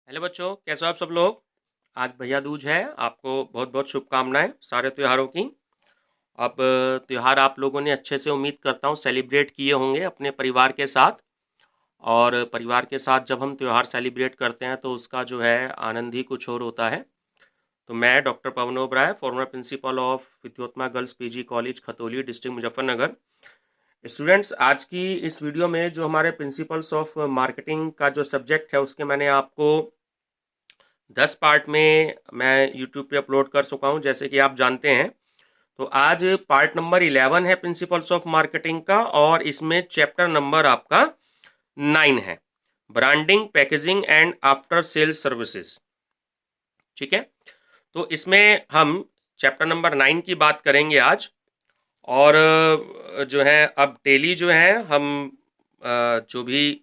Hello बच्चों, कैसे हो आप सब लोग। आज भैया दूज है। आपको बहुत बहुत शुभकामनाएं सारे त्योहारों की। अब त्योहार आप लोगों ने अच्छे से, उम्मीद करता हूँ, सेलिब्रेट किए होंगे अपने परिवार के साथ। और परिवार के साथ जब हम त्योहार सेलिब्रेट करते हैं तो उसका जो है आनंद ही कुछ और होता है। तो मैं doctor Pawan Oberoi, former principal of Vidyottama girls PG college Khatauli, district Muzaffarnagar. Students, आज की इस वीडियो में जो हमारे प्रिंसिपल्स ऑफ मार्केटिंग का जो सब्जेक्ट है उसके मैंने आपको 10 पार्ट में मैं यूट्यूब पे अपलोड कर चुका हूँ, जैसे कि आप जानते हैं। तो आज पार्ट नंबर 11 है प्रिंसिपल्स ऑफ मार्केटिंग का, और इसमें चैप्टर नंबर आपका 9 है, branding, packaging and after sales services. ठीक है, तो इसमें हम चैप्टर नंबर 9 की बात करेंगे आज। और जो है अब डेली जो है हम जो भी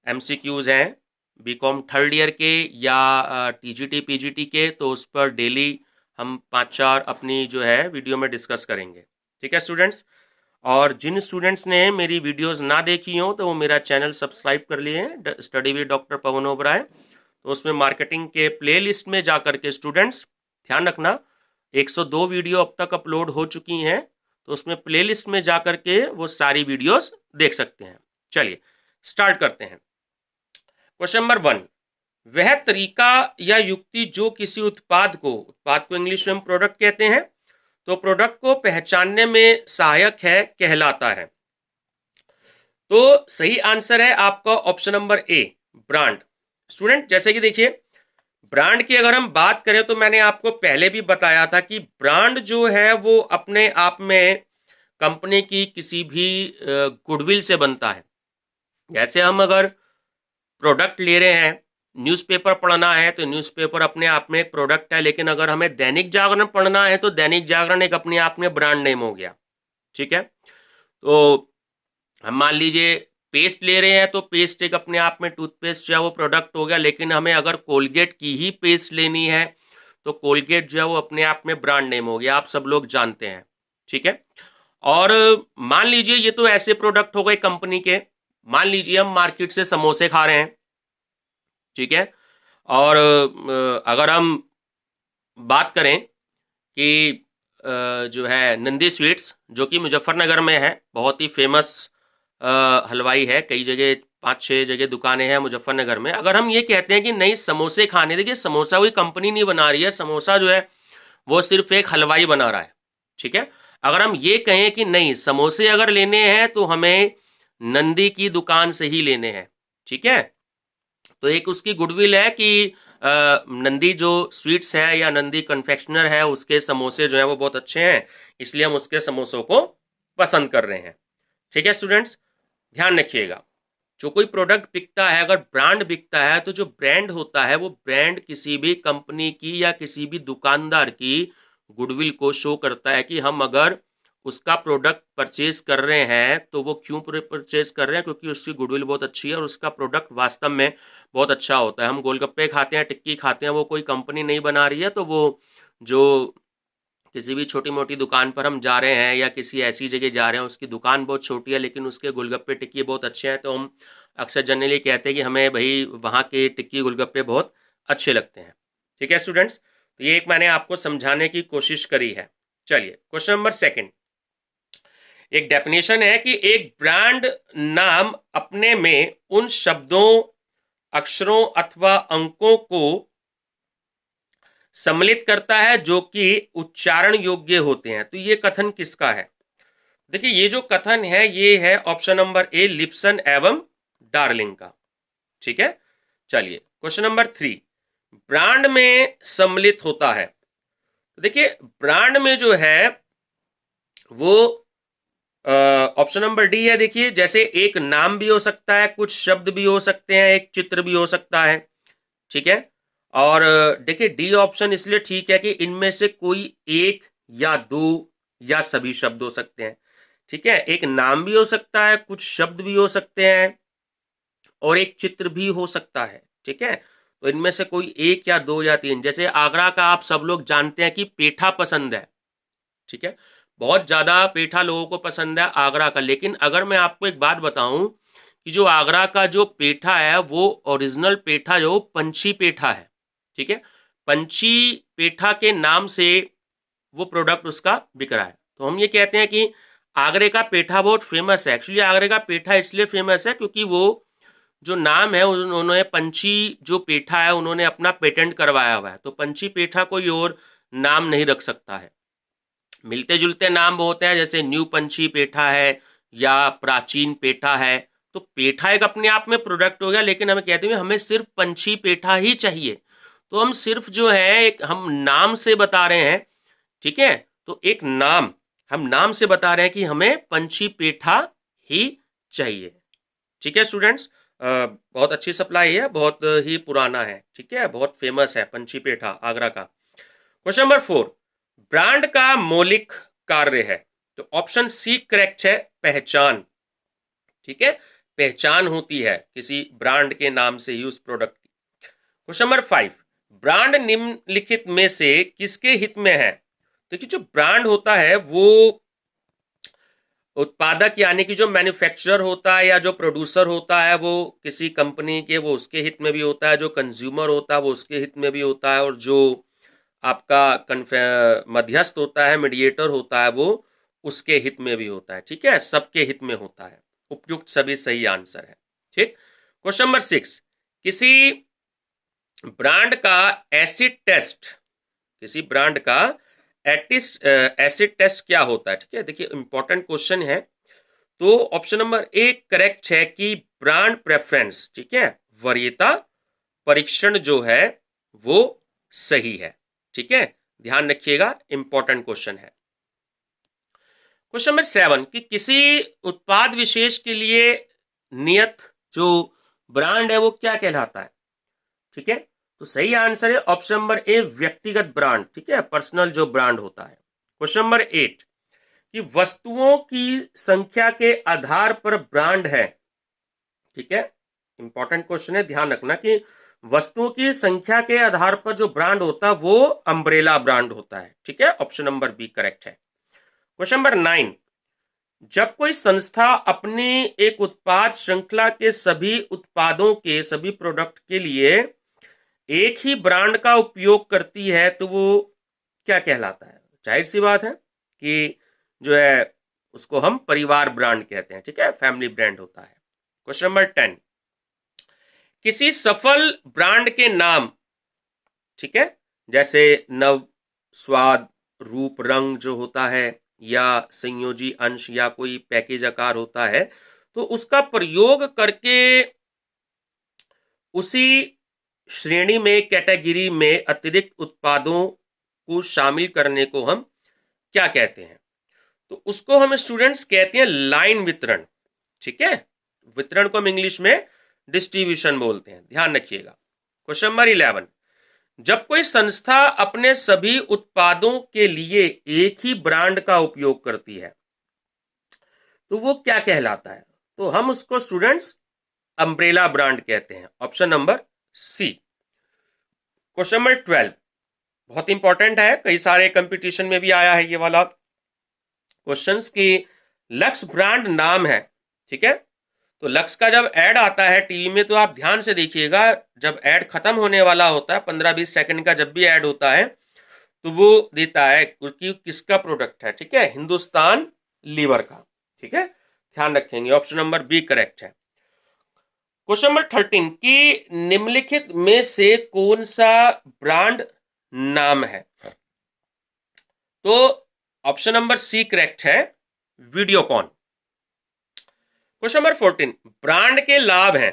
एमसीक्यूज हैं बीकॉम थर्ड ईयर के या टीजीटी पीजीटी के, तो उस पर डेली हम 5-4 अपनी जो है वीडियो में डिस्कस करेंगे। ठीक है स्टूडेंट्स, और जिन स्टूडेंट्स ने मेरी वीडियोस ना देखी हो तो वो मेरा चैनल सब्सक्राइब कर लिए हैं, study with doctor Pawan Oberoi. तो उसमें मार्केटिंग के प्ले लिस्ट में जा करके स्टूडेंट्स ध्यान रखना, 102 वीडियो अब तक अपलोड हो चुकी हैं, तो उसमें प्ले लिस्ट में जा करके वो सारी वीडियोस देख सकते हैं। चलिए स्टार्ट करते हैं। क्वेश्चन नंबर 1, वह तरीका या युक्ति जो किसी उत्पाद को इंग्लिश में हम प्रोडक्ट कहते हैं, तो प्रोडक्ट को पहचानने में सहायक है, कहलाता है। तो सही आंसर है आपका option number A, brand. Student जैसे कि देखिए, ब्रांड की अगर हम बात करें तो मैंने आपको पहले भी बताया था कि ब्रांड जो है वो अपने आप में कंपनी की किसी भी गुडविल से बनता है। जैसे हम अगर प्रोडक्ट ले रहे हैं, न्यूज़पेपर पढ़ना है तो न्यूज़पेपर अपने आप में एक प्रोडक्ट है, लेकिन अगर हमें दैनिक जागरण पढ़ना है तो दैनिक जागरण एक अपने आप में ब्रांड नेम हो गया। ठीक है, तो हम मान लीजिए पेस्ट ले रहे हैं तो पेस्ट एक अपने आप में टूथपेस्ट जो है वो प्रोडक्ट हो गया, लेकिन हमें अगर कोलगेट की ही पेस्ट लेनी है तो कोलगेट जो है वो अपने आप में ब्रांड नेम हो गया, आप सब लोग जानते हैं। ठीक है, और मान लीजिए ये तो ऐसे प्रोडक्ट हो गए कंपनी के। मान लीजिए हम मार्केट से समोसे खा रहे हैं, ठीक है, और अगर हम बात करें कि जो है नंदी स्वीट्स, जो कि मुजफ्फरनगर में है, बहुत ही फेमस हलवाई है, कई जगह 5-6 जगह दुकानें हैं मुजफ्फरनगर में। अगर हम ये कहते हैं कि नहीं समोसे खाने, देखिए समोसा कोई कंपनी नहीं बना रही है, समोसा जो है वो सिर्फ एक हलवाई बना रहा है। ठीक है, अगर हम ये कहें कि नहीं समोसे अगर लेने हैं तो हमें नंदी की दुकान से ही लेने हैं, ठीक है, तो एक उसकी गुडविल है कि नंदी जो स्वीट्स है या नंदी कन्फेक्शनर है उसके समोसे जो है वो बहुत अच्छे हैं, इसलिए हम उसके समोसों को पसंद कर रहे हैं। ठीक है स्टूडेंट्स, ध्यान रखिएगा, जो कोई प्रोडक्ट बिकता है, अगर ब्रांड बिकता है, तो जो ब्रांड होता है वो ब्रांड किसी भी कंपनी की या किसी भी दुकानदार की गुडविल को शो करता है कि हम अगर उसका प्रोडक्ट परचेज कर रहे हैं तो वो क्यों परचेज कर रहे हैं, क्योंकि उसकी गुडविल बहुत अच्छी है और उसका प्रोडक्ट वास्तव में बहुत अच्छा होता है। हम गोलगप्पे खाते हैं, टिक्की खाते हैं, वो कोई कंपनी नहीं बना रही है, तो वो जो किसी भी छोटी मोटी दुकान पर हम जा रहे हैं या किसी ऐसी जगह जा रहे हैं, उसकी दुकान बहुत छोटी है लेकिन उसके गोलगप्पे टिक्की बहुत अच्छे हैं, तो हम अक्सर जनरली कहते हैं कि हमें भाई वहाँ के टिक्की गोलगप्पे बहुत अच्छे लगते हैं। ठीक है स्टूडेंट्स, तो ये एक मैंने आपको समझाने की कोशिश करी है। चलिए क्वेश्चन नंबर 2, एक डेफिनेशन है कि एक ब्रांड नाम अपने में उन शब्दों, अक्षरों अथवा अंकों को सम्मिलित करता है जो कि उच्चारण योग्य होते हैं। तो ये कथन किसका है? देखिए ये जो कथन है ये है ऑप्शन नंबर ए, लिप्सन एवं डार्लिंग का। ठीक है, चलिए क्वेश्चन नंबर 3, ब्रांड में सम्मिलित होता है। तो देखिए ब्रांड में जो है वो ऑप्शन नंबर डी है। देखिए जैसे एक नाम भी हो सकता है, कुछ शब्द भी हो सकते हैं, एक चित्र भी हो सकता है। ठीक है, और देखिए डी ऑप्शन इसलिए ठीक है कि इनमें से कोई एक या दो या सभी शब्द हो सकते हैं। ठीक है, एक नाम भी हो सकता है, कुछ शब्द भी हो सकते हैं और एक चित्र भी हो सकता है। ठीक है, तो इनमें से कोई एक या दो या तीन। जैसे आगरा का आप सब लोग जानते हैं कि पेठा पसंद है। ठीक है, बहुत ज्यादा पेठा लोगों को पसंद है आगरा का। लेकिन अगर मैं आपको एक बात बताऊं कि जो आगरा का जो पेठा है वो ओरिजिनल पेठा जो पंछी पेठा है, ठीक है, पंछी पेठा के नाम से वो प्रोडक्ट उसका बिक रहा है। तो हम ये कहते हैं कि आगरे का पेठा बहुत फेमस है। एक्चुअली आगरे का पेठा इसलिए फेमस है क्योंकि वो जो नाम है उन्होंने पंछी जो पेठा है उन्होंने अपना पेटेंट करवाया हुआ है। तो पंछी पेठा कोई और नाम नहीं रख सकता है। मिलते जुलते नाम बहुत हैं, जैसे न्यू पंछी पेठा है या प्राचीन पेठा है। तो पेठा एक अपने आप में प्रोडक्ट हो गया, लेकिन हमें कहते हैं हमें सिर्फ पंछी पेठा ही चाहिए। तो हम सिर्फ जो है एक हम नाम से बता रहे हैं, ठीक है, तो एक नाम हम नाम से बता रहे हैं कि हमें पंछी पेठा ही चाहिए। ठीक है स्टूडेंट्स, बहुत अच्छी सप्लाई है, बहुत ही पुराना है, ठीक है, बहुत फेमस है पंछी पेठा आगरा का। क्वेश्चन नंबर 4, ब्रांड का मौलिक कार्य है। तो ऑप्शन सी करेक्ट है, पहचान, ठीक है, पहचान होती है किसी ब्रांड के नाम से ही उस प्रोडक्ट की। क्वेश्चन नंबर 5, ब्रांड निम्नलिखित में से किसके हित में है। देखिए जो ब्रांड होता है वो उत्पादक यानी कि जो मैन्युफैक्चरर होता है या जो प्रोड्यूसर होता है वो किसी कंपनी के, वो उसके हित में भी होता है, जो कंज्यूमर होता है वो उसके हित में भी होता है, और जो आपका मध्यस्थ होता है, मीडिएटर होता है, वो उसके हित में भी होता है। ठीक है, सबके हित में होता है। उपयुक्त सभी सही आंसर है। ठीक, क्वेश्चन नंबर 6, किसी ब्रांड का एसिड टेस्ट, किसी ब्रांड का एसिड टेस्ट क्या होता है। ठीक है, देखिए इंपॉर्टेंट क्वेश्चन है। तो ऑप्शन नंबर ए करेक्ट है कि ब्रांड प्रेफरेंस, ठीक है, वरीयता परीक्षण जो है वो सही है। ठीक है, ध्यान रखिएगा, इंपॉर्टेंट क्वेश्चन है। क्वेश्चन नंबर 7, कि किसी उत्पाद विशेष के लिए नियत जो ब्रांड है वो क्या कहलाता है। ठीक है, तो सही आंसर है ऑप्शन नंबर ए, व्यक्तिगत ब्रांड, ठीक है, पर्सनल जो ब्रांड होता है। क्वेश्चन नंबर 8, कि वस्तुओं की संख्या के आधार पर ब्रांड है। ठीक है, इंपॉर्टेंट क्वेश्चन है, ध्यान रखना कि वस्तुओं की संख्या के आधार पर जो ब्रांड होता है वो अम्ब्रेला ब्रांड होता है। ठीक है, ऑप्शन नंबर बी करेक्ट है। क्वेश्चन नंबर 9, जब कोई संस्था अपनी एक उत्पाद श्रृंखला के सभी उत्पादों के, सभी प्रोडक्ट के लिए एक ही ब्रांड का उपयोग करती है तो वो क्या कहलाता है। जाहिर सी बात है कि जो है उसको हम परिवार ब्रांड कहते हैं। ठीक है, फैमिली ब्रांड होता है। क्वेश्चन नंबर 10, किसी सफल ब्रांड के नाम, ठीक है, जैसे नव, स्वाद, रूप, रंग जो होता है, या संयोजी अंश या कोई पैकेज आकार होता है, तो उसका प्रयोग करके उसी श्रेणी में, कैटेगरी में अतिरिक्त उत्पादों को शामिल करने को हम क्या कहते हैं। तो उसको हम स्टूडेंट्स कहते हैं लाइन वितरण। ठीक है, वितरण को हम इंग्लिश में डिस्ट्रीब्यूशन बोलते हैं, ध्यान रखिएगा। क्वेश्चन नंबर 11, जब कोई संस्था अपने सभी उत्पादों के लिए एक ही ब्रांड का उपयोग करती है तो वो क्या कहलाता है। तो हम उसको स्टूडेंट्स अम्ब्रेला ब्रांड कहते हैं, option number C. Question number 12 बहुत इंपॉर्टेंट है, कई सारे कंपटीशन में भी आया है ये वाला क्वेश्चंस की। लक्स ब्रांड नाम है, ठीक है, तो लक्स का जब ऐड आता है टीवी में तो आप ध्यान से देखिएगा, जब ऐड खत्म होने वाला होता है 15-20 सेकंड का जब भी ऐड होता है तो वो देता है कि किसका प्रोडक्ट है। ठीक है, हिंदुस्तान लीवर का। ठीक है, ध्यान रखेंगे, ऑप्शन नंबर बी करेक्ट है। क्वेश्चन नंबर 13, कि निम्नलिखित में से कौन सा ब्रांड नाम है। तो ऑप्शन नंबर सी करेक्ट है, वीडियोकॉन। क्वेश्चन नंबर 14, ब्रांड के लाभ हैं।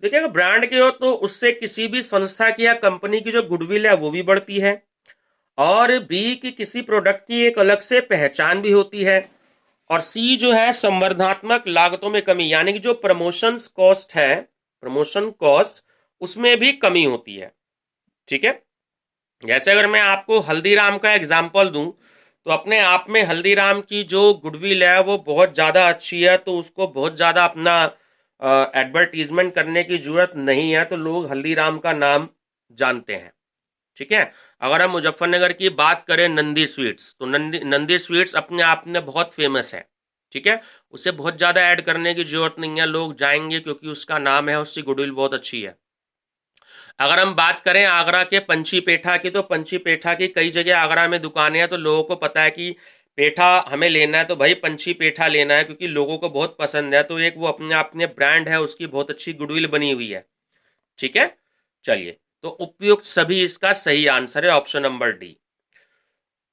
देखिएगा, ब्रांड के हो तो उससे किसी भी संस्था की या कंपनी की जो गुडविल है वो भी बढ़ती है, और बी की किसी प्रोडक्ट की एक अलग से पहचान भी होती है, और सी जो है संवर्धनात्मक लागतों में कमी, यानी कि जो प्रमोशन कॉस्ट है, प्रमोशन कॉस्ट उसमें भी कमी होती है। ठीक है, जैसे अगर मैं आपको हल्दीराम का एग्जाम्पल दूं तो अपने आप में हल्दीराम की जो गुडविल है वो बहुत ज़्यादा अच्छी है, तो उसको बहुत ज़्यादा अपना एडवर्टीजमेंट करने की जरूरत नहीं है, तो लोग हल्दीराम का नाम जानते हैं। ठीक है, अगर हम मुजफ्फरनगर की बात करें नंदी स्वीट्स, तो नंदी स्वीट्स अपने आप में बहुत फेमस है। ठीक है, उसे बहुत ज़्यादा ऐड करने की जरूरत नहीं है, लोग जाएंगे क्योंकि उसका नाम है, उसकी गुडविल बहुत अच्छी है। अगर हम बात करें आगरा के पंछी पेठा की, तो पंछी पेठा की कई जगह आगरा में दुकानें हैं, तो लोगों को पता है कि पेठा हमें लेना है तो भाई पंछी पेठा लेना है, क्योंकि लोगों को बहुत पसंद है। तो एक वो अपने अपने ब्रांड है, उसकी बहुत अच्छी गुडविल बनी हुई है। ठीक है, चलिए, तो उपयुक्त सभी इसका सही आंसर है option number D.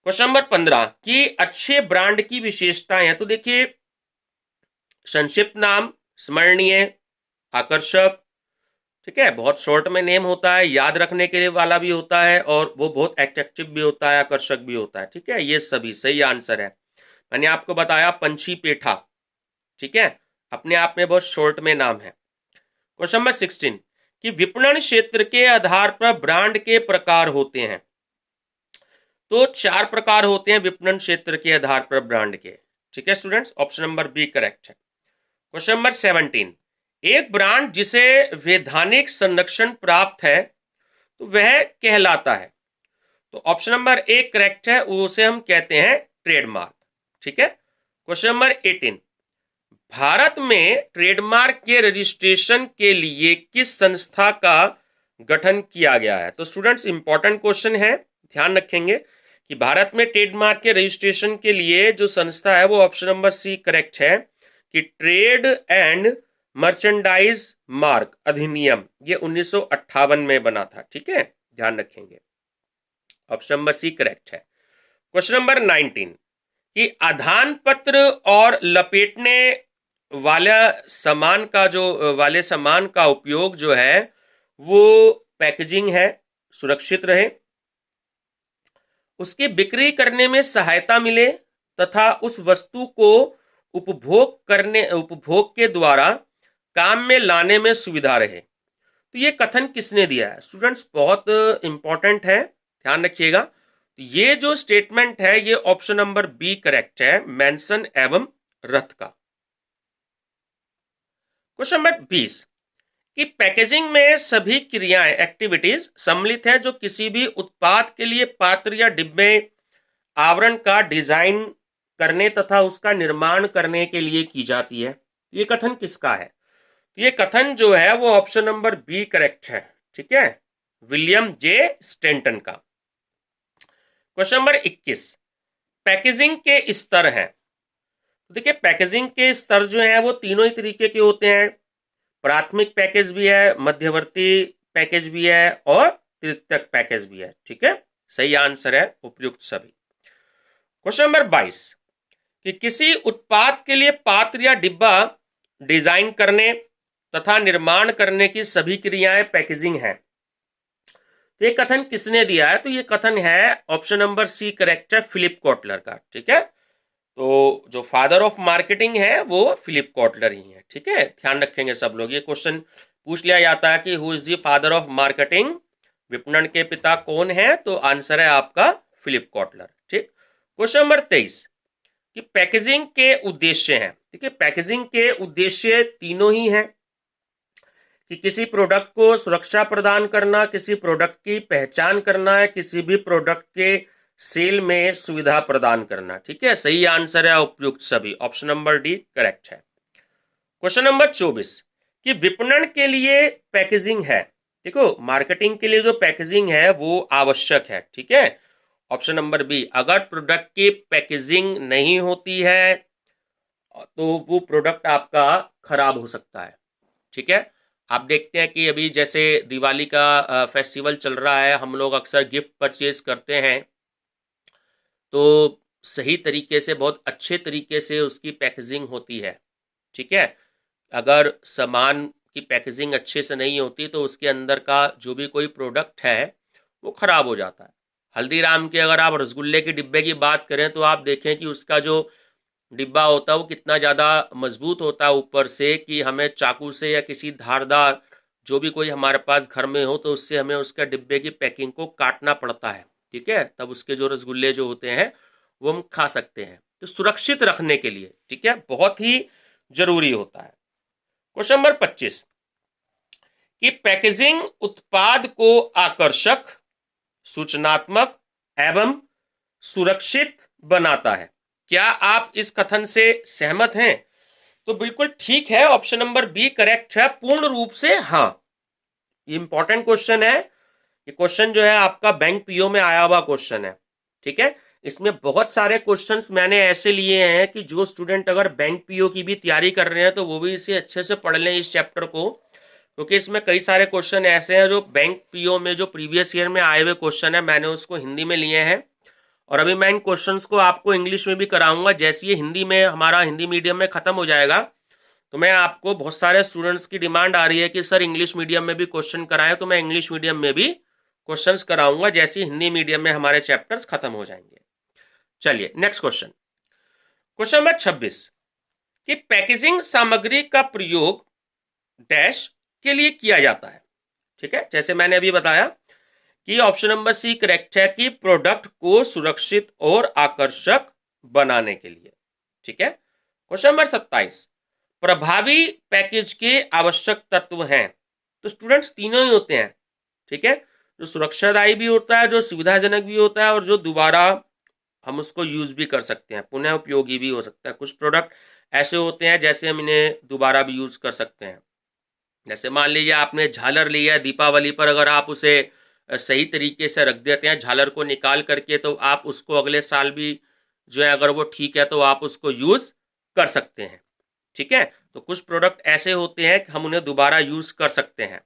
Question number 15 कि अच्छे ब्रांड की विशेषताएं हैं। तो देखिए, संक्षिप्त नाम, स्मरणीय, आकर्षक, ठीक है, बहुत शॉर्ट में नेम होता है, याद रखने के लिए वाला भी होता है, और वो बहुत अट्रैक्टिव भी होता है, आकर्षक भी होता है। ठीक है, ये सभी सही आंसर है। मैंने आपको बताया पंछी पेठा, ठीक है, अपने आप में बहुत शॉर्ट में नाम है। क्वेश्चन नंबर 16 कि विपणन क्षेत्र के आधार पर ब्रांड के प्रकार होते हैं। तो 4 प्रकार होते हैं विपणन क्षेत्र के आधार पर ब्रांड के। ठीक है students, option number B correct है। क्वेश्चन नंबर 17 एक ब्रांड जिसे वैधानिक संरक्षण प्राप्त है तो वह कहलाता है। तो ऑप्शन नंबर ए करेक्ट है, उसे हम कहते हैं ट्रेडमार्क। ठीक है, क्वेश्चन नंबर 18 भारत में ट्रेडमार्क के रजिस्ट्रेशन के लिए किस संस्था का गठन किया गया है। तो स्टूडेंट्स, इंपॉर्टेंट क्वेश्चन है, ध्यान रखेंगे कि भारत में ट्रेडमार्क के रजिस्ट्रेशन के लिए जो संस्था है वो ऑप्शन नंबर सी करेक्ट है कि ट्रेड एंड मर्चेंडाइज मार्क अधिनियम, ये 1958 में बना था। ठीक है, ध्यान रखेंगे, ऑप्शन नंबर सी करेक्ट है। क्वेश्चन नंबर 19 कि आधान पत्र और लपेटने वाले सामान का उपयोग जो है वो पैकेजिंग है, सुरक्षित रहे, उसकी बिक्री करने में सहायता मिले तथा उस वस्तु को उपभोग के द्वारा काम में लाने में सुविधा रहे। तो ये कथन किसने दिया है स्टूडेंट्स, बहुत इंपॉर्टेंट है, ध्यान रखिएगा। ये जो स्टेटमेंट है ये ऑप्शन नंबर बी करेक्ट है, मैनसन एवं रथ का। क्वेश्चन नंबर 20 कि पैकेजिंग में सभी क्रियाएं एक्टिविटीज सम्मिलित हैं जो किसी भी उत्पाद के लिए पात्र या डिब्बे आवरण का डिजाइन करने तथा उसका निर्माण करने के लिए की जाती है। ये कथन किसका है? ये कथन जो है वो ऑप्शन नंबर बी करेक्ट है। ठीक है, विलियम जे स्टेंटन का। क्वेश्चन नंबर 21 पैकेजिंग के स्तर हैं। देखिए, पैकेजिंग के स्तर जो हैं वो तीनों ही तरीके के होते हैं, प्राथमिक पैकेज भी है, मध्यवर्ती पैकेज भी है और तृतीयक पैकेज भी है। ठीक है, सही आंसर है उपयुक्त सभी। क्वेश्चन नंबर 22 कि किसी उत्पाद के लिए पात्र या डिब्बा डिजाइन करने तथा निर्माण करने की सभी क्रियाएं पैकेजिंग है। तो ये कथन किसने दिया है? तो ये कथन है ऑप्शन नंबर सी करेक्ट है, फिलिप कॉटलर का। ठीक है, तो जो फादर ऑफ मार्केटिंग है वो फिलिप कॉटलर ही है। ठीक है, ध्यान रखेंगे सब लोग, ये क्वेश्चन पूछ लिया जाता है कि who is the father of marketing, विपणन के पिता कौन है? तो आंसर है आपका फिलिप कॉटलर। ठीक, क्वेश्चन नंबर 23 कि पैकेजिंग के उद्देश्य हैं। ठीक है, पैकेजिंग के उद्देश्य तीनों ही हैं कि किसी प्रोडक्ट को सुरक्षा प्रदान करना, किसी प्रोडक्ट की पहचान करना है, किसी भी प्रोडक्ट के सेल में सुविधा प्रदान करना। ठीक है, सही आंसर है उपयुक्त सभी, ऑप्शन नंबर डी करेक्ट है। क्वेश्चन नंबर 24 कि विपणन के लिए पैकेजिंग है। देखो, मार्केटिंग के लिए जो पैकेजिंग है वो आवश्यक है। ठीक है, ऑप्शन नंबर बी, अगर प्रोडक्ट की पैकेजिंग नहीं होती है तो वो प्रोडक्ट आपका खराब हो सकता है। ठीक है, आप देखते हैं कि अभी जैसे दिवाली का फेस्टिवल चल रहा है, हम लोग अक्सर गिफ्ट परचेज करते हैं, तो सही तरीके से, बहुत अच्छे तरीके से उसकी पैकेजिंग होती है। ठीक है, अगर सामान की पैकेजिंग अच्छे से नहीं होती तो उसके अंदर का जो भी कोई प्रोडक्ट है वो खराब हो जाता है। हल्दीराम के अगर आप रसगुल्ले के डिब्बे की बात करें तो आप देखें कि उसका जो डिब्बा होता है वो कितना ज़्यादा मजबूत होता है ऊपर से, कि हमें चाकू से या किसी धारदार जो भी कोई हमारे पास घर में हो तो उससे हमें उसका डिब्बे की पैकिंग को काटना पड़ता है। ठीक है, तब उसके जो रसगुल्ले जो होते हैं वो हम खा सकते हैं। तो सुरक्षित रखने के लिए, ठीक है, बहुत ही जरूरी होता है। क्वेश्चन नंबर 25 कि पैकेजिंग उत्पाद को आकर्षक, सूचनात्मक एवं सुरक्षित बनाता है। क्या आप इस कथन से सहमत हैं? तो बिल्कुल ठीक है, ऑप्शन नंबर बी करेक्ट है, पूर्ण रूप से हाँ। ये इंपॉर्टेंट क्वेश्चन है, ये क्वेश्चन जो है आपका बैंक पीओ में आया हुआ क्वेश्चन है, ठीक है। इसमें बहुत सारे क्वेश्चंस मैंने ऐसे लिए हैं कि जो स्टूडेंट अगर बैंक पीओ की भी तैयारी कर रहे हैं तो वो भी इसे अच्छे से पढ़ लें इस चैप्टर को, क्योंकि इसमें कई सारे क्वेश्चन ऐसे हैं जो बैंक पीओ में जो प्रीवियस ईयर में आए हुए क्वेश्चन है मैंने उसको हिंदी में लिए हैं, और अभी मैं इन क्वेश्चंस को आपको इंग्लिश में भी कराऊंगा। जैसे ये हिंदी में हमारा हिंदी मीडियम में खत्म हो जाएगा तो मैं आपको, बहुत सारे स्टूडेंट्स की डिमांड आ रही है कि सर इंग्लिश मीडियम में भी क्वेश्चन कराएं, तो मैं इंग्लिश मीडियम में भी क्वेश्चंस कराऊंगा जैसे हिंदी मीडियम में हमारे चैप्टर्स खत्म हो जाएंगे। चलिए नेक्स्ट क्वेश्चन, क्वेश्चन नंबर 26 कि पैकेजिंग सामग्री का प्रयोग डैश के लिए किया जाता है, ठीक है। जैसे मैंने अभी बताया कि ऑप्शन नंबर सी करेक्ट है कि प्रोडक्ट को सुरक्षित और आकर्षक बनाने के लिए, ठीक है। क्वेश्चन नंबर 27 प्रभावी पैकेज के आवश्यक तत्व हैं, तो स्टूडेंट्स तीनों ही होते हैं, ठीक है। जो सुरक्षादायी भी होता है, जो सुविधाजनक भी होता है, और जो दोबारा हम उसको यूज भी कर सकते हैं, पुनः उपयोगी भी हो सकता है। कुछ प्रोडक्ट ऐसे होते हैं जैसे हम इन्हें दोबारा भी यूज कर सकते हैं। जैसे मान लीजिए आपने झालर लिया है दीपावली पर, अगर आप उसे सही तरीके से रख देते हैं झालर को निकाल करके, तो आप उसको अगले साल भी जो है अगर वो ठीक है तो आप उसको यूज कर सकते हैं, ठीक है। तो कुछ प्रोडक्ट ऐसे होते हैं कि हम उन्हें दोबारा यूज कर सकते हैं।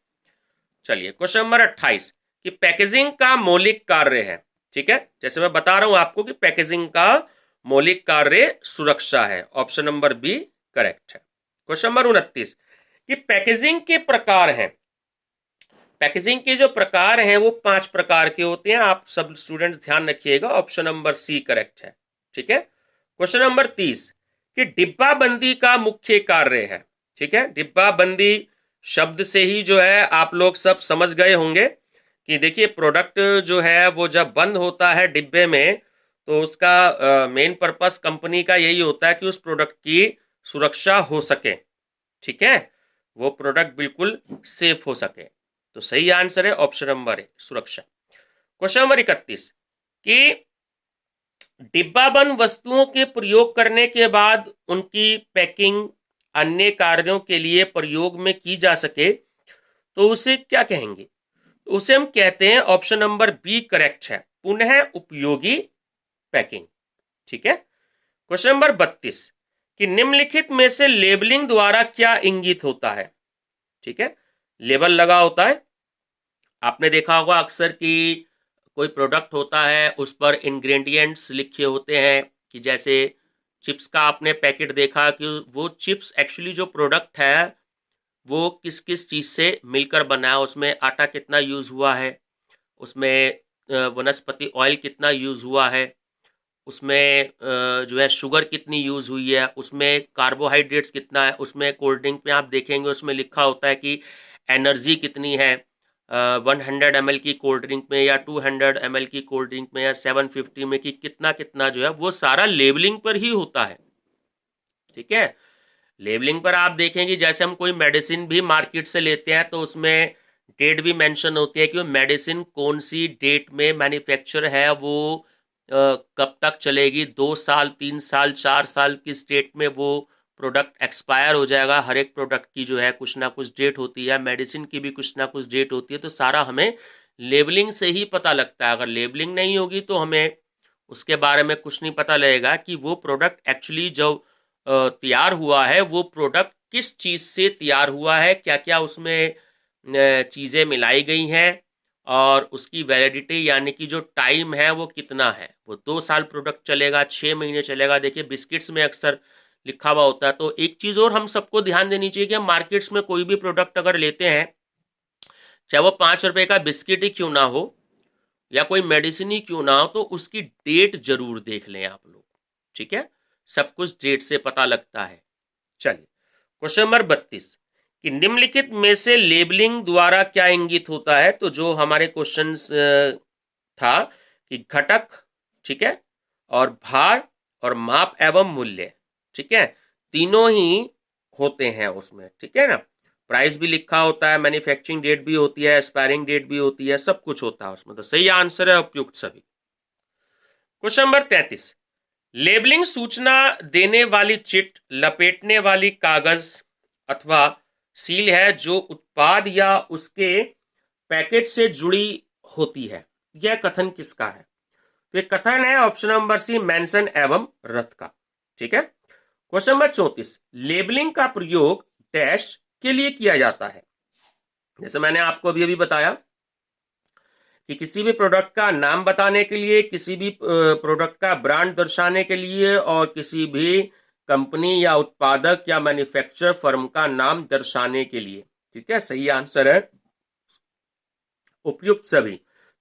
चलिए क्वेश्चन नंबर 28 कि पैकेजिंग का मौलिक कार्य है, ठीक है। जैसे मैं बता रहा हूं आपको कि पैकेजिंग का मौलिक कार्य सुरक्षा है, ऑप्शन नंबर बी करेक्ट है। क्वेश्चन नंबर 29 कि पैकेजिंग के प्रकार हैं, पैकेजिंग के जो प्रकार हैं वो 5 प्रकार के होते हैं, आप सब स्टूडेंट्स ध्यान रखिएगा, ऑप्शन नंबर सी करेक्ट है, ठीक है। क्वेश्चन नंबर 30 कि डिब्बाबंदी का मुख्य कार्य है, ठीक है। डिब्बाबंदी शब्द से ही जो है आप लोग सब समझ गए होंगे कि देखिए प्रोडक्ट जो है वो जब बंद होता है डिब्बे में तो उसका मेन पर्पस कंपनी का यही होता है कि उस प्रोडक्ट की सुरक्षा हो सके, ठीक है, वो प्रोडक्ट बिल्कुल सेफ हो सके। तो सही आंसर है ऑप्शन नंबर ए सुरक्षा। क्वेश्चन नंबर 31 कि डिब्बाबंद वस्तुओं के प्रयोग करने के बाद उनकी पैकिंग अन्य कार्यों के लिए प्रयोग में की जा सके तो उसे क्या कहेंगे, तो उसे हम कहते हैं, ऑप्शन नंबर बी करेक्ट है, पुनः उपयोगी पैकिंग, ठीक है। क्वेश्चन नंबर 32 कि निम्नलिखित में से लेबलिंग द्वारा क्या इंगित होता है, ठीक है। लेबल लगा होता है, आपने देखा होगा अक्सर कि कोई प्रोडक्ट होता है उस पर इंग्रेडिएंट्स लिखे होते हैं, कि जैसे चिप्स का आपने पैकेट देखा कि वो चिप्स एक्चुअली जो प्रोडक्ट है वो किस किस चीज़ से मिलकर बना है, उसमें आटा कितना यूज़ हुआ है, उसमें वनस्पति ऑयल कितना यूज़ हुआ है, उसमें जो है शुगर कितनी यूज़ हुई है, उसमें कार्बोहाइड्रेट्स कितना है, उसमें कोल्ड ड्रिंक में आप देखेंगे उसमें लिखा होता है कि एनर्जी कितनी है 100 ml की कोल्ड ड्रिंक में, या 200 ml की कोल्ड ड्रिंक में, या 750 में, कि कितना कितना जो है वो सारा लेबलिंग पर ही होता है, ठीक है। लेबलिंग पर आप देखेंगे जैसे हम कोई मेडिसिन भी मार्केट से लेते हैं तो उसमें डेट भी मेंशन होती है कि वो मेडिसिन कौन सी डेट में मैन्युफैक्चर है, वो कब तक चलेगी, 2 साल 3 साल 4 साल किस डेट में वो प्रोडक्ट एक्सपायर हो जाएगा। हर एक प्रोडक्ट की जो है कुछ ना कुछ डेट होती है, मेडिसिन की भी कुछ ना कुछ डेट होती है, तो सारा हमें लेबलिंग से ही पता लगता है। अगर लेबलिंग नहीं होगी तो हमें उसके बारे में कुछ नहीं पता लगेगा कि वो प्रोडक्ट एक्चुअली जो तैयार हुआ है वो प्रोडक्ट किस चीज़ से तैयार हुआ है, क्या क्या उसमें चीज़ें मिलाई गई हैं, और उसकी वैलिडिटी यानी कि जो टाइम है वो कितना है, वो 2 साल प्रोडक्ट चलेगा, 6 महीने चलेगा। देखिए बिस्किट्स में अक्सर लिखा हुआ होता है। तो एक चीज़ और हम सबको ध्यान देनी चाहिए कि हम मार्केट्स में कोई भी प्रोडक्ट अगर लेते हैं, चाहे वो 5 रुपए का बिस्किट ही क्यों ना हो या कोई मेडिसिन ही क्यों ना हो, तो उसकी डेट जरूर देख लें आप लोग, ठीक है। सब कुछ डेट से पता लगता है। चलिए क्वेश्चन नंबर 32 कि निम्नलिखित में से लेबलिंग द्वारा क्या इंगित होता है, तो जो हमारे क्वेश्चन था कि घटक, ठीक है, और भार और माप एवं मूल्य, ठीक है, तीनों ही होते हैं उसमें, ठीक है ना। प्राइस भी लिखा होता है, मैन्युफैक्चरिंग डेट भी होती है, एक्सपायरिंग डेट भी होती है, सब कुछ होता है उसमें। तो सही आंसर है उपयुक्त सभी। क्वेश्चन नंबर 33 लेबलिंग सूचना देने वाली चिट, लपेटने वाली कागज अथवा सील है जो उत्पाद या उसके पैकेट से जुड़ी होती है। यह कथन किसका है? तो एक कथन है ऑप्शन नंबर सी, मेंशन एवं रथ का। ठीक है। क्वेश्चन नंबर 34, लेबलिंग का प्रयोग डैश के लिए किया जाता है। जैसे मैंने आपको अभी अभी बताया कि किसी भी प्रोडक्ट का नाम बताने के लिए, किसी भी प्रोडक्ट का ब्रांड दर्शाने के लिए, और किसी भी कंपनी या उत्पादक या मैन्युफैक्चरर फर्म का नाम दर्शाने के लिए। ठीक है, सही आंसर है उपयुक्त सभी।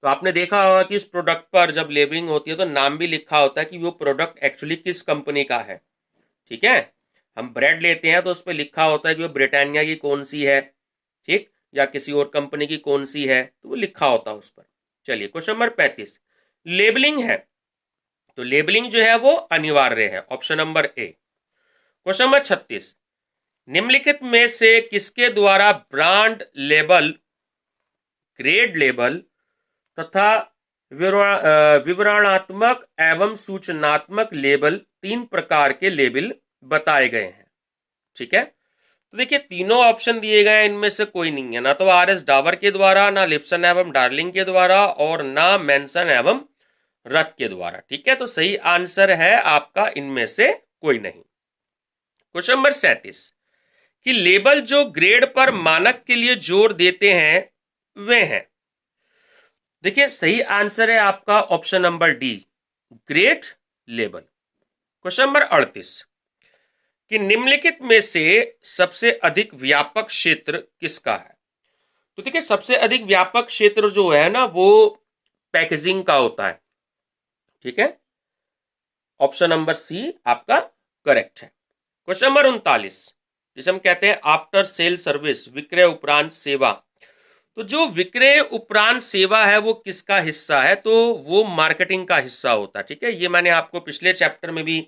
तो आपने देखा होगा कि इस प्रोडक्ट पर जब लेबलिंग होती है तो नाम भी लिखा होता है कि वो प्रोडक्ट एक्चुअली किस कंपनी का है। ठीक है, हम ब्रेड लेते हैं तो उस पर लिखा होता है कि वो ब्रिटानिया की कौन सी है, ठीक, या किसी और कंपनी की कौन सी है, तो वो लिखा होता है उस पर। चलिए क्वेश्चन नंबर 35, लेबलिंग है तो लेबलिंग जो है वो अनिवार्य है, option number A. Question number 36, निम्नलिखित में से किसके द्वारा ब्रांड लेबल, ग्रेड लेबल तथा विवरणात्मक एवं सूचनात्मक लेबल, तीन प्रकार के लेबल बताए गए हैं। ठीक है, तो देखिए तीनों ऑप्शन दिए गए हैं, इनमें से कोई नहीं है, ना तो आर एस डावर के द्वारा, ना लिप्सन एवं डार्लिंग के द्वारा, और ना मेंशन एवं रथ के द्वारा। ठीक है, तो सही आंसर है आपका इनमें से कोई नहीं। क्वेश्चन नंबर 37, कि लेबल जो ग्रेड पर मानक के लिए जोर देते हैं वे हैं। देखिए सही आंसर है आपका option number D, grade label. Question number 38, कि निम्नलिखित में से सबसे अधिक व्यापक क्षेत्र किसका है। तो देखिए सबसे अधिक व्यापक क्षेत्र जो है ना वो पैकेजिंग का होता है। ठीक है, ऑप्शन नंबर सी आपका करेक्ट है। क्वेश्चन नंबर 39, जिसे हम कहते हैं आफ्टर सेल सर्विस, विक्रय उपरांत सेवा। तो जो विक्रय उपरांत सेवा है वो किसका हिस्सा है? तो वो मार्केटिंग का हिस्सा होता है। ठीक है, ये मैंने आपको पिछले चैप्टर में भी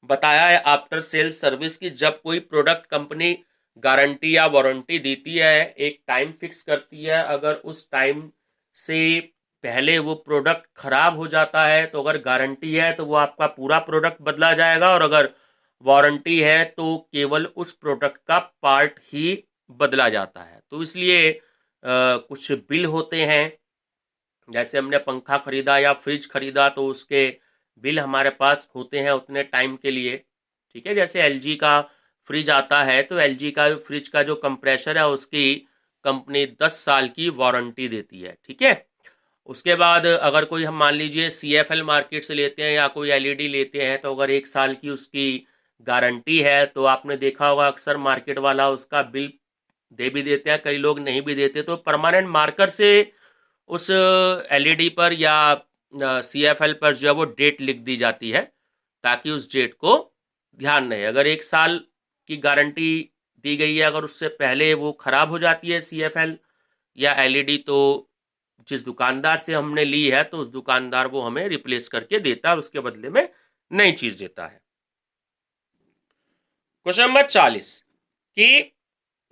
बताया है आफ्टर सेल सर्विस की, जब कोई प्रोडक्ट कंपनी गारंटी या वारंटी देती है, एक टाइम फिक्स करती है, अगर उस टाइम से पहले वो प्रोडक्ट खराब हो जाता है तो अगर गारंटी है तो वो आपका पूरा प्रोडक्ट बदला जाएगा, और अगर वारंटी है तो केवल उस प्रोडक्ट का पार्ट ही बदला जाता है। तो इसलिए कुछ बिल होते हैं, जैसे हमने पंखा खरीदा या फ्रिज खरीदा तो उसके बिल हमारे पास होते हैं उतने टाइम के लिए। ठीक है, जैसे एलजी का फ्रिज आता है तो एलजी का फ्रिज का जो कंप्रेसर है उसकी कंपनी 10 साल की वारंटी देती है। ठीक है, उसके बाद अगर कोई हम मान लीजिए सीएफएल मार्केट से लेते हैं या कोई एलईडी लेते हैं तो अगर 1 साल की उसकी गारंटी है तो आपने देखा होगा अक्सर मार्केट वाला उसका बिल दे भी देते हैं, कई लोग नहीं भी देते, तो परमानेंट मार्कर से उस एलईडी पर या सीएफएल पर जो है वो डेट लिख दी जाती है ताकि उस डेट को ध्यान रहे। अगर 1 साल की गारंटी दी गई है, अगर उससे पहले वो खराब हो जाती है सीएफएल या एलईडी, तो जिस दुकानदार से हमने ली है तो उस दुकानदार वो हमें रिप्लेस करके देता है, उसके बदले में नई चीज देता है। क्वेश्चन नंबर 40, कि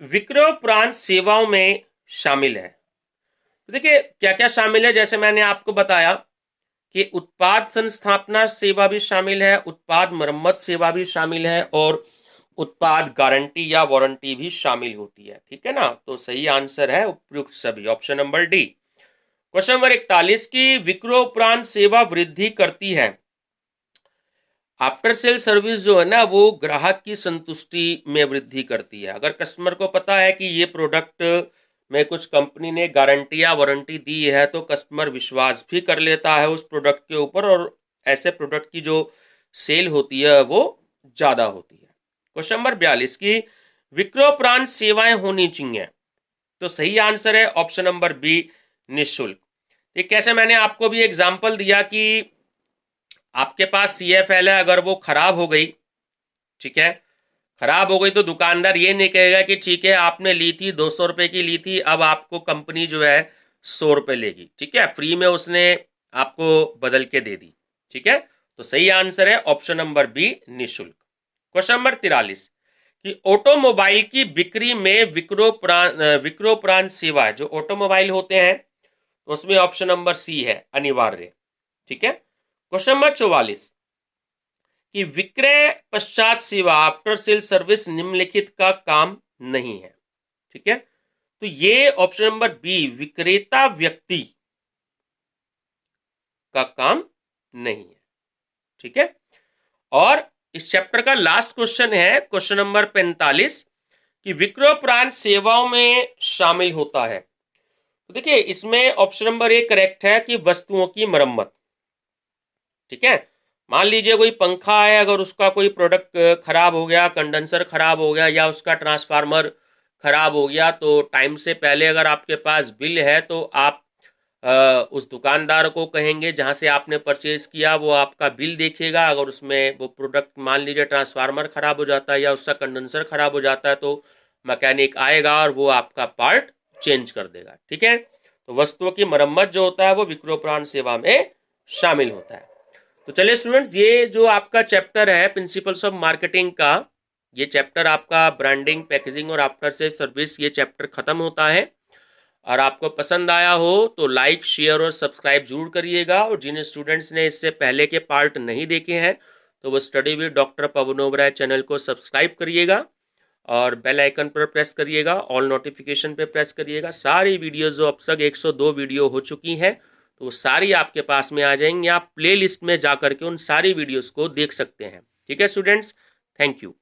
विक्रयोपरांत सेवाओं में शामिल है। तो देखिए क्या क्या शामिल है, जैसे मैंने आपको बताया कि उत्पाद संस्थापना सेवा भी शामिल है, उत्पाद मरम्मत सेवा भी शामिल है, और उत्पाद गारंटी या वारंटी भी शामिल होती है। ठीक है ना, तो सही आंसर है उपयुक्त सभी, option number D. Question number 41, की विक्रयोपरांत सेवा वृद्धि करती है। आफ्टर सेल सर्विस जो है ना वो ग्राहक की संतुष्टि में वृद्धि करती है। अगर कस्टमर को पता है कि ये प्रोडक्ट में कुछ कंपनी ने गारंटी या वारंटी दी है तो कस्टमर विश्वास भी कर लेता है उस प्रोडक्ट के ऊपर, और ऐसे प्रोडक्ट की जो सेल होती है वो ज्यादा होती है। क्वेश्चन नंबर 42, की विक्रयोपरांत सेवाएं होनी चाहिए। तो सही आंसर है ऑप्शन नंबर बी, निःशुल्क। ये कैसे, मैंने आपको भी एग्जाम्पल दिया कि आपके पास सीएफएल है, अगर वो खराब हो गई, ठीक है, खराब हो गई तो दुकानदार ये नहीं कहेगा कि ठीक है आपने ली थी 200 रुपए की ली थी, अब आपको कंपनी जो है 100 रुपए लेगी। ठीक है, फ्री में उसने आपको बदल के दे दी। ठीक है, तो सही आंसर है ऑप्शन नंबर बी, निःशुल्क। क्वेश्चन नंबर 43, कि ऑटोमोबाइल की बिक्री में विक्रयोपरांत सेवा, जो ऑटोमोबाइल होते हैं उसमें ऑप्शन नंबर सी है, अनिवार्य। ठीक है, क्वेश्चन नंबर 44, कि विक्रय पश्चात सेवा आफ्टर सेल सर्विस निम्नलिखित का काम नहीं है। ठीक है, तो ये ऑप्शन नंबर बी विक्रेता व्यक्ति का काम नहीं है। ठीक है, और इस चैप्टर का लास्ट क्वेश्चन है क्वेश्चन नंबर 45 कि विक्रयोपरांत सेवाओं में शामिल होता है। तो देखिए इसमें ऑप्शन नंबर ए करेक्ट है कि वस्तुओं की मरम्मत। ठीक है, मान लीजिए कोई पंखा है, अगर उसका कोई प्रोडक्ट खराब हो गया, कंडेंसर खराब हो गया या उसका ट्रांसफार्मर खराब हो गया, तो टाइम से पहले अगर आपके पास बिल है तो आप उस दुकानदार को कहेंगे जहां से आपने परचेज किया, वो आपका बिल देखेगा। अगर उसमें वो प्रोडक्ट मान लीजिए ट्रांसफार्मर खराब हो जाता है या उसका कंडेंसर खराब हो जाता है, तो मैकेनिक आएगा और वो आपका पार्ट चेंज कर देगा। ठीक है, तो वस्तुओं की मरम्मत जो होता है वो विक्रयोपरांत सेवा में शामिल होता है। तो चलिए स्टूडेंट्स, ये जो आपका चैप्टर है प्रिंसिपल्स ऑफ मार्केटिंग का, ये चैप्टर आपका ब्रांडिंग, पैकेजिंग और आफ्टर सेल सर्विस, ये चैप्टर खत्म होता है। और आपको पसंद आया हो तो लाइक, शेयर और सब्सक्राइब जरूर करिएगा। और जिन स्टूडेंट्स ने इससे पहले के पार्ट नहीं देखे हैं तो वो study with doctor Pawan Oberoi channel को सब्सक्राइब करिएगा और बेल आइकन पर प्रेस करिएगा, ऑल नोटिफिकेशन पे प्रेस करिएगा। सारी वीडियोस जो अब तक 102 वीडियो हो चुकी हैं तो वो सारी आपके पास में आ जाएंगी। आप प्ले लिस्ट में जा करके उन सारी वीडियोस को देख सकते हैं। ठीक है स्टूडेंट्स, थैंक यू।